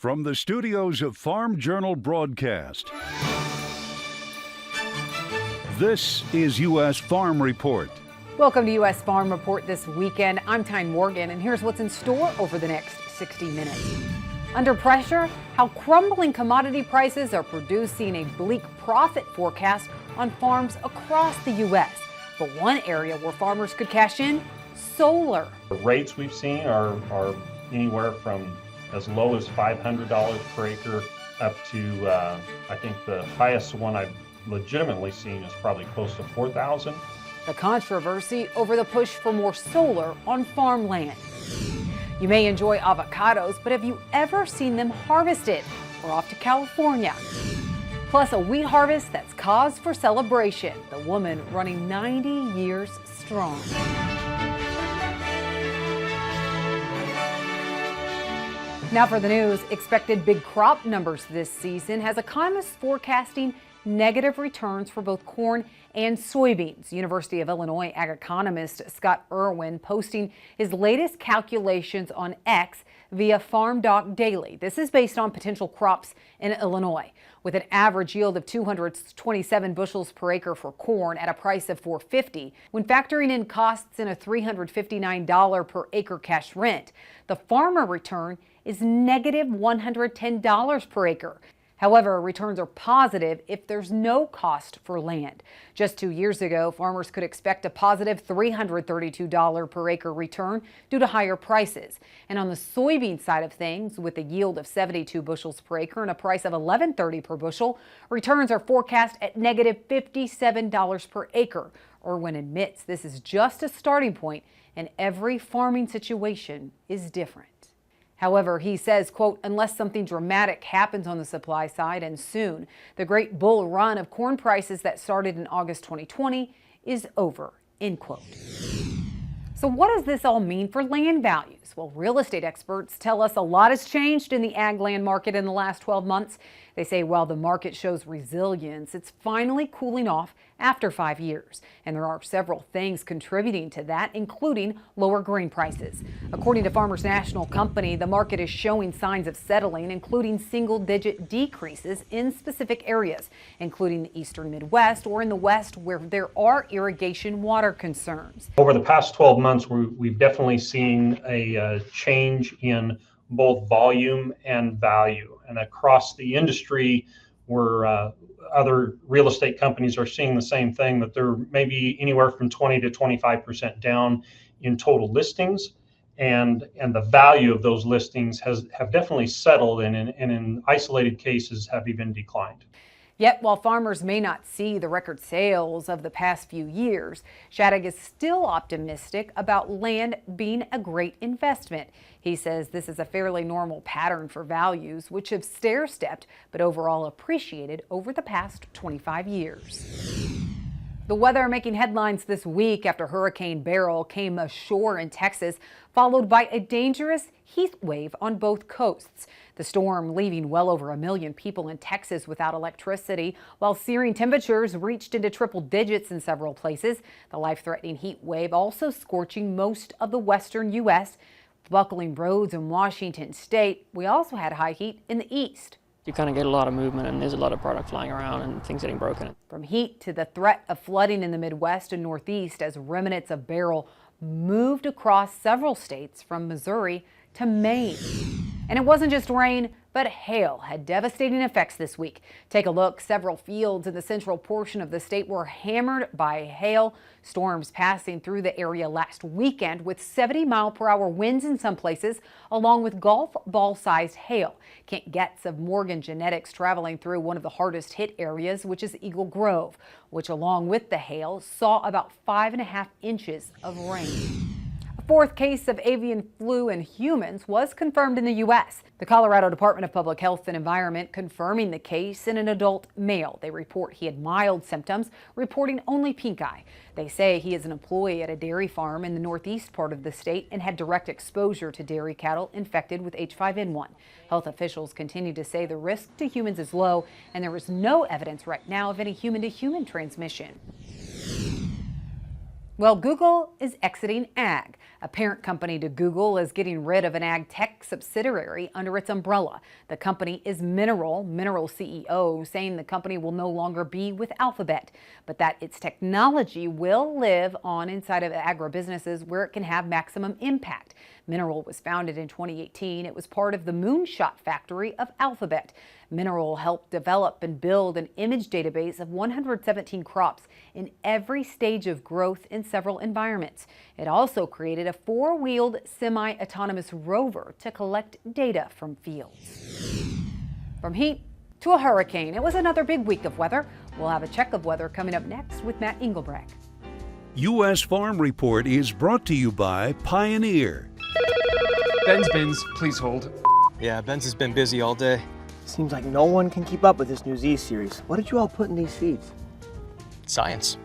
From the studios of Farm Journal Broadcast, this is U.S. Farm Report. Welcome to U.S. Farm Report this weekend. I'm Tyne Morgan, and here's what's in store over the next 60 minutes. Under pressure, how crumbling commodity prices are producing a bleak profit forecast on farms across the U.S. But one area where farmers could cash in, solar. The rates we've seen are anywhere from as low as $500 per acre up to, I think the highest one I've legitimately seen is probably close to $4,000. The controversy over the push for more solar on farmland. You may enjoy avocados, but have you ever seen them harvested? We're off to California. Plus, a wheat harvest that's cause for celebration. The woman running 90 years strong. Now for the news. Expected big crop numbers this season has economists forecasting negative returns for both corn and soybeans. University of Illinois ag economist Scott Irwin posting his latest calculations on X via Farm Doc Daily. This is based on potential crops in Illinois. With an average yield of 227 bushels per acre for corn at a price of $450, when factoring in costs and a $359 per acre cash rent, the farmer return is negative $110 per acre. However, returns are positive if there's no cost for land. Just 2 years ago, farmers could expect a positive $332 per acre return due to higher prices. And on the soybean side of things, with a yield of 72 bushels per acre and a price of $11.30 per bushel, returns are forecast at negative $57 per acre. Irwin admits this is just a starting point and every farming situation is different. However, he says, quote, unless something dramatic happens on the supply side and soon, the great bull run of corn prices that started in August 2020 is over, end quote. So what does this all mean for land values? Well, real estate experts tell us a lot has changed in the ag land market in the last 12 months. They say while the market shows resilience, it's finally cooling off after 5 years. And there are several things contributing to that, including lower grain prices. According to Farmers National Company, the market is showing signs of settling, including single-digit decreases in specific areas, including the eastern Midwest or in the West where there are irrigation water concerns. Over the past 12 months, we've definitely seen a change in both volume and value. And across the industry, where other real estate companies are seeing the same thing, that they're maybe anywhere from 20 to 25% down in total listings. And the value of those listings have definitely settled and in isolated cases have even declined. Yet, while farmers may not see the record sales of the past few years, Shattuck is still optimistic about land being a great investment. He says this is a fairly normal pattern for values, which have stair-stepped but overall appreciated over the past 25 years. The weather making headlines this week after Hurricane Beryl came ashore in Texas, followed by a dangerous heat wave on both coasts. The storm leaving well over 1 million people in Texas without electricity, while searing temperatures reached into triple digits in several places. The life-threatening heat wave also scorching most of the western U.S., buckling roads in Washington state. We also had high heat in the east. You kind of get a lot of movement and there's a lot of product flying around and things getting broken. From heat to the threat of flooding in the Midwest and Northeast as remnants of Beryl moved across several states from Missouri to Maine. And it wasn't just rain, but hail had devastating effects this week. Take a look. Several fields in the central portion of the state were hammered by hail. Storms passing through the area last weekend with 70-mile-per-hour winds in some places, along with golf ball-sized hail. Kent Getz of Morgan Genetics traveling through one of the hardest hit areas, which is Eagle Grove, which along with the hail saw about 5.5 inches of rain. Fourth case of avian flu in humans was confirmed in the U.S. The Colorado Department of Public Health and Environment confirming the case in an adult male. They report he had mild symptoms, reporting only pink eye. They say he is an employee at a dairy farm in the northeast part of the state and had direct exposure to dairy cattle infected with H5N1. Health officials continue to say the risk to humans is low, and there is no evidence right now of any human-to-human transmission. Well, Google is exiting ag. A parent company to Google is getting rid of an ag tech subsidiary under its umbrella. The company is Mineral CEO saying the company will no longer be with Alphabet, but that its technology will live on inside of agribusinesses where it can have maximum impact. Mineral was founded in 2018. It was part of the Moonshot factory of Alphabet. Mineral helped develop and build an image database of 117 crops in every stage of growth in several environments. It also created a four-wheeled semi-autonomous rover to collect data from fields. From heat to a hurricane, it was another big week of weather. We'll have a check of weather coming up next with Matt Engelbrek. U.S. Farm Report is brought to you by Pioneer. Ben's bins, please hold. Yeah, Ben's has been busy all day. Seems like no one can keep up with this new Z series. What did you all put in these seeds? Science.